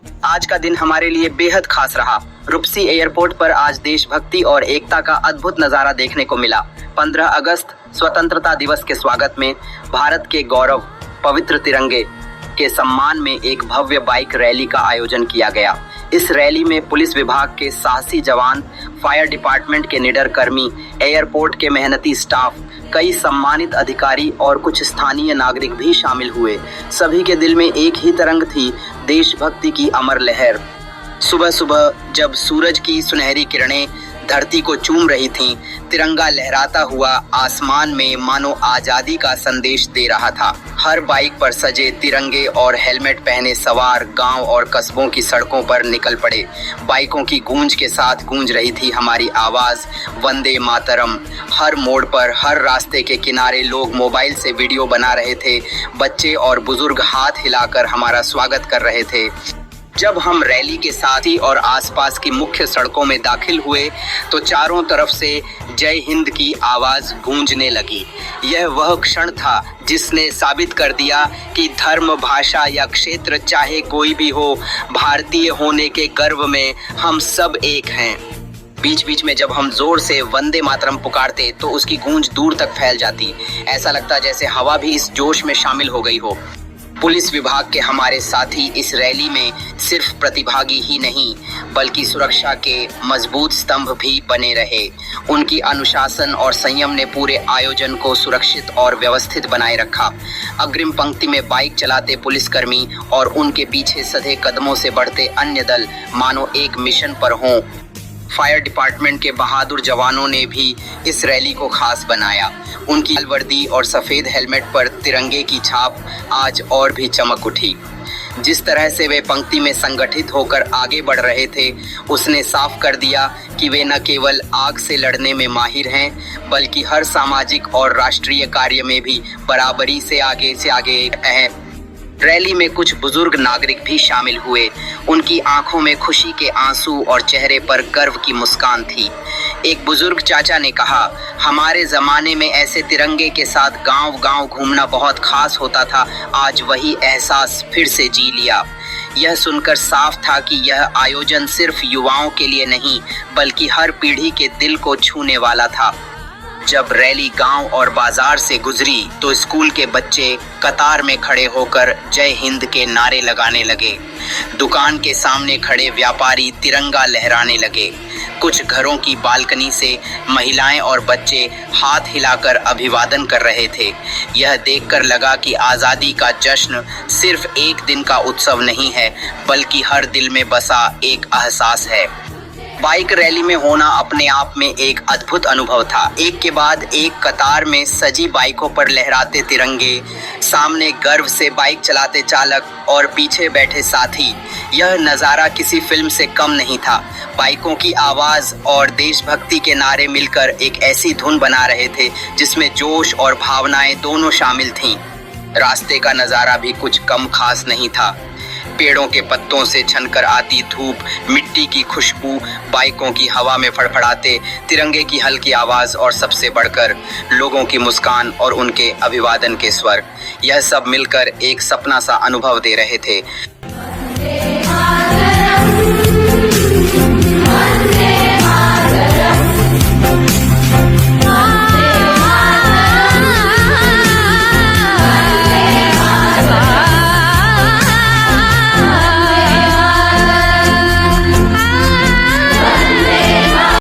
आज का दिन हमारे लिए बेहद खास रहा। रुपसी एयरपोर्ट पर आज देशभक्ति और एकता का अद्भुत नजारा देखने को मिला। 15 अगस्त स्वतंत्रता दिवस के स्वागत में भारत के गौरव पवित्र तिरंगे के सम्मान में एक भव्य बाइक रैली का आयोजन किया गया। इस रैली में पुलिस विभाग के साहसी जवान, फायर डिपार्टमेंट के निडर कर्मी, एयरपोर्ट के मेहनती स्टाफ, कई सम्मानित अधिकारी और कुछ स्थानीय नागरिक भी शामिल हुए। सभी के दिल में एक ही तरंग थी, देशभक्ति की अमर लहर। सुबह सुबह जब सूरज की सुनहरी किरणें धरती को चूम रही थीं, तिरंगा लहराता हुआ आसमान में मानो आजादी का संदेश दे रहा था। हर बाइक पर सजे तिरंगे और हेलमेट पहने सवार गांव और कस्बों की सड़कों पर निकल पड़े। बाइकों की गूंज के साथ गूंज रही थी हमारी आवाज, वंदे मातरम। हर मोड़ पर, हर रास्ते के किनारे लोग मोबाइल से वीडियो बना रहे थे। बच्चे और बुजुर्ग हाथ हिलाकर हमारा स्वागत कर रहे थे। जब हम रैली के साथ ही और आसपास की मुख्य सड़कों में दाखिल हुए तो चारों तरफ से जय हिंद की आवाज गूंजने लगी। यह वह क्षण था जिसने साबित कर दिया कि धर्म, भाषा या क्षेत्र चाहे कोई भी हो, भारतीय होने के गर्व में हम सब एक हैं। बीच बीच में जब हम जोर से वंदे मातरम पुकारते तो उसकी गूंज दूर तक फैल जाती। ऐसा लगता जैसे हवा भी इस जोश में शामिल हो गई हो। पुलिस विभाग के हमारे साथी इस रैली में सिर्फ प्रतिभागी ही नहीं बल्कि सुरक्षा के मजबूत स्तंभ भी बने रहे। उनकी अनुशासन और संयम ने पूरे आयोजन को सुरक्षित और व्यवस्थित बनाए रखा। अग्रिम पंक्ति में बाइक चलाते पुलिसकर्मी और उनके पीछे सधे कदमों से बढ़ते अन्य दल मानो एक मिशन पर हों। फायर डिपार्टमेंट के बहादुर जवानों ने भी इस रैली को खास बनाया। उनकी लाल वर्दी और सफ़ेद हेलमेट पर तिरंगे की छाप आज और भी चमक उठी। जिस तरह से वे पंक्ति में संगठित होकर आगे बढ़ रहे थे, उसने साफ कर दिया कि वे न केवल आग से लड़ने में माहिर हैं बल्कि हर सामाजिक और राष्ट्रीय कार्य में भी बराबरी से आगे हैं। रैली में कुछ बुजुर्ग नागरिक भी शामिल हुए। उनकी आंखों में खुशी के आंसू और चेहरे पर गर्व की मुस्कान थी। एक बुजुर्ग चाचा ने कहा, हमारे ज़माने में ऐसे तिरंगे के साथ गांव-गांव घूमना बहुत खास होता था। आज वही एहसास फिर से जी लिया। यह सुनकर साफ था कि यह आयोजन सिर्फ युवाओं के लिए नहीं बल्कि हर पीढ़ी के दिल को छूने वाला था। जब रैली गांव और बाजार से गुजरी तो स्कूल के बच्चे कतार में खड़े होकर जय हिंद के नारे लगाने लगे। दुकान के सामने खड़े व्यापारी तिरंगा लहराने लगे। कुछ घरों की बालकनी से महिलाएं और बच्चे हाथ हिलाकर अभिवादन कर रहे थे। यह देखकर लगा कि आज़ादी का जश्न सिर्फ एक दिन का उत्सव नहीं है बल्कि हर दिल में बसा एक एहसास है। बाइक रैली में होना अपने आप में एक अद्भुत अनुभव था। एक के बाद एक कतार में सजी बाइकों पर लहराते तिरंगे, सामने गर्व से बाइक चलाते चालक और पीछे बैठे साथी। यह नज़ारा किसी फिल्म से कम नहीं था। बाइकों की आवाज़ और देशभक्ति के नारे मिलकर एक ऐसी धुन बना रहे थे जिसमें जोश और भावनाएं दोनों शामिल थीं। रास्ते का नज़ारा भी कुछ कम खास नहीं था। पेड़ों के पत्तों से छनकर आती धूप, मिट्टी की खुशबू, बाइकों की हवा में फड़फड़ाते तिरंगे की हल्की आवाज़ और सबसे बढ़कर लोगों की मुस्कान और उनके अभिवादन के स्वर, यह सब मिलकर एक सपना सा अनुभव दे रहे थे।